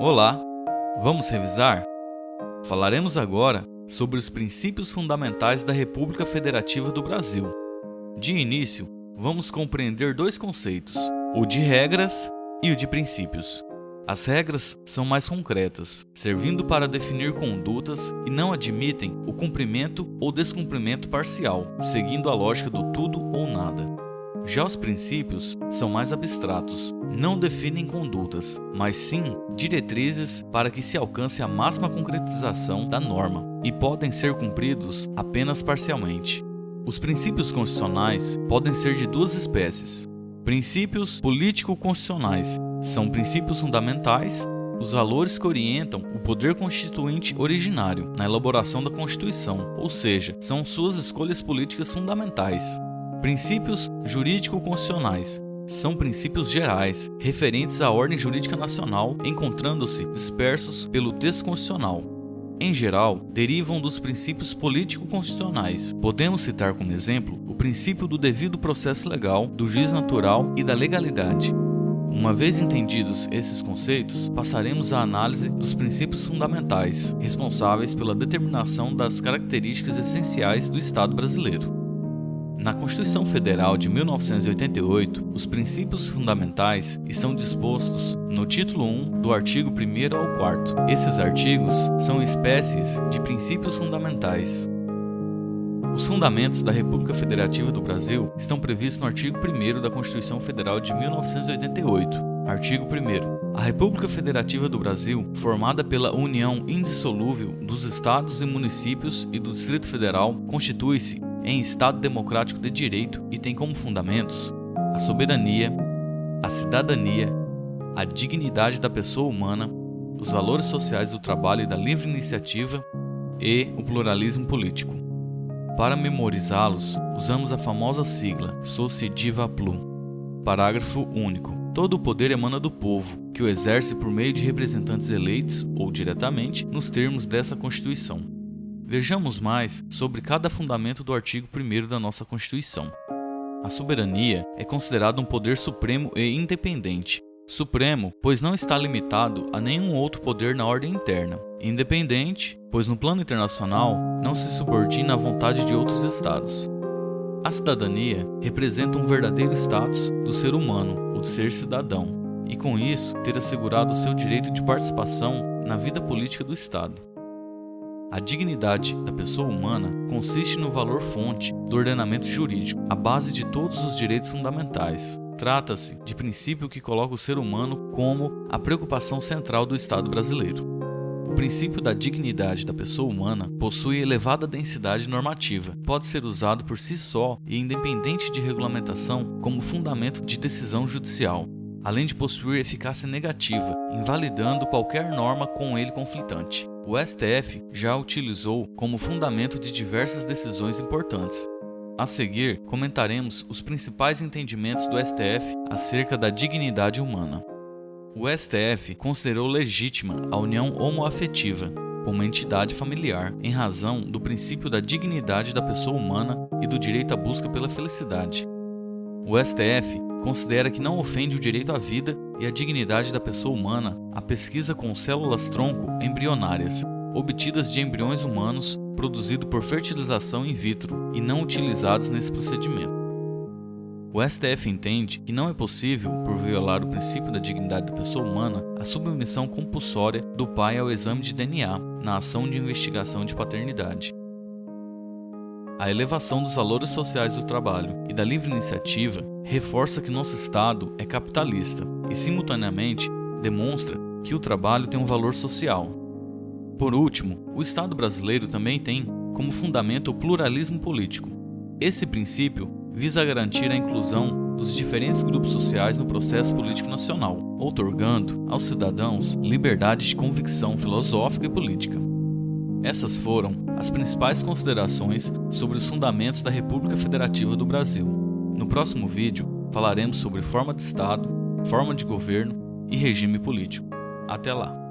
Olá, vamos revisar? Falaremos agora sobre os princípios fundamentais da República Federativa do Brasil. De início, vamos compreender dois conceitos, o de regras e o de princípios. As regras são mais concretas, servindo para definir condutas e não admitem o cumprimento ou descumprimento parcial, seguindo a lógica do tudo ou nada. Já os princípios são mais abstratos, não definem condutas, mas sim diretrizes para que se alcance a máxima concretização da norma e podem ser cumpridos apenas parcialmente. Os princípios constitucionais podem ser de duas espécies. Princípios político-constitucionais são princípios fundamentais, os valores que orientam o poder constituinte originário na elaboração da Constituição, ou seja, são suas escolhas políticas fundamentais. Princípios jurídico-constitucionais são princípios gerais, referentes à ordem jurídica nacional, encontrando-se dispersos pelo texto constitucional. Em geral, derivam dos princípios político-constitucionais. Podemos citar como exemplo o princípio do devido processo legal, do juízo natural e da legalidade. Uma vez entendidos esses conceitos, passaremos à análise dos princípios fundamentais, responsáveis pela determinação das características essenciais do Estado brasileiro. Na Constituição Federal de 1988, os princípios fundamentais estão dispostos no título 1 do artigo 1º ao 4º. Esses artigos são espécies de princípios fundamentais. Os fundamentos da República Federativa do Brasil estão previstos no artigo 1º da Constituição Federal de 1988. Artigo 1º. A República Federativa do Brasil, formada pela união indissolúvel dos estados e municípios e do Distrito Federal, constitui-se em Estado democrático de direito e tem como fundamentos a soberania, a cidadania, a dignidade da pessoa humana, os valores sociais do trabalho e da livre iniciativa e o pluralismo político. Para memorizá-los, usamos a famosa sigla Sociediva Plum. Parágrafo único. Todo o poder emana do povo, que o exerce por meio de representantes eleitos ou diretamente nos termos dessa Constituição. Vejamos mais sobre cada fundamento do artigo 1º da nossa Constituição. A soberania é considerada um poder supremo e independente. Supremo, pois não está limitado a nenhum outro poder na ordem interna. Independente, pois no plano internacional não se subordina à vontade de outros estados. A cidadania representa um verdadeiro status do ser humano, o de ser cidadão, e com isso ter assegurado o seu direito de participação na vida política do Estado. A dignidade da pessoa humana consiste no valor-fonte do ordenamento jurídico, a base de todos os direitos fundamentais. Trata-se de princípio que coloca o ser humano como a preocupação central do Estado brasileiro. O princípio da dignidade da pessoa humana possui elevada densidade normativa, pode ser usado por si só e independente de regulamentação como fundamento de decisão judicial, além de possuir eficácia negativa, invalidando qualquer norma com ele conflitante. O STF já utilizou como fundamento de diversas decisões importantes. A seguir, comentaremos os principais entendimentos do STF acerca da dignidade humana. O STF considerou legítima a união homoafetiva como entidade familiar em razão do princípio da dignidade da pessoa humana e do direito à busca pela felicidade. O STF considera que não ofende o direito à vida e à dignidade da pessoa humana a pesquisa com células-tronco embrionárias, obtidas de embriões humanos produzidos por fertilização in vitro e não utilizados nesse procedimento. O STF entende que não é possível, por violar o princípio da dignidade da pessoa humana, a submissão compulsória do pai ao exame de DNA na ação de investigação de paternidade. A elevação dos valores sociais do trabalho e da livre iniciativa reforça que nosso Estado é capitalista e, simultaneamente, demonstra que o trabalho tem um valor social. Por último, o Estado brasileiro também tem como fundamento o pluralismo político. Esse princípio visa garantir a inclusão dos diferentes grupos sociais no processo político nacional, outorgando aos cidadãos liberdade de convicção filosófica e política. Essas foram as principais considerações sobre os fundamentos da República Federativa do Brasil. No próximo vídeo, falaremos sobre forma de Estado, forma de governo e regime político. Até lá!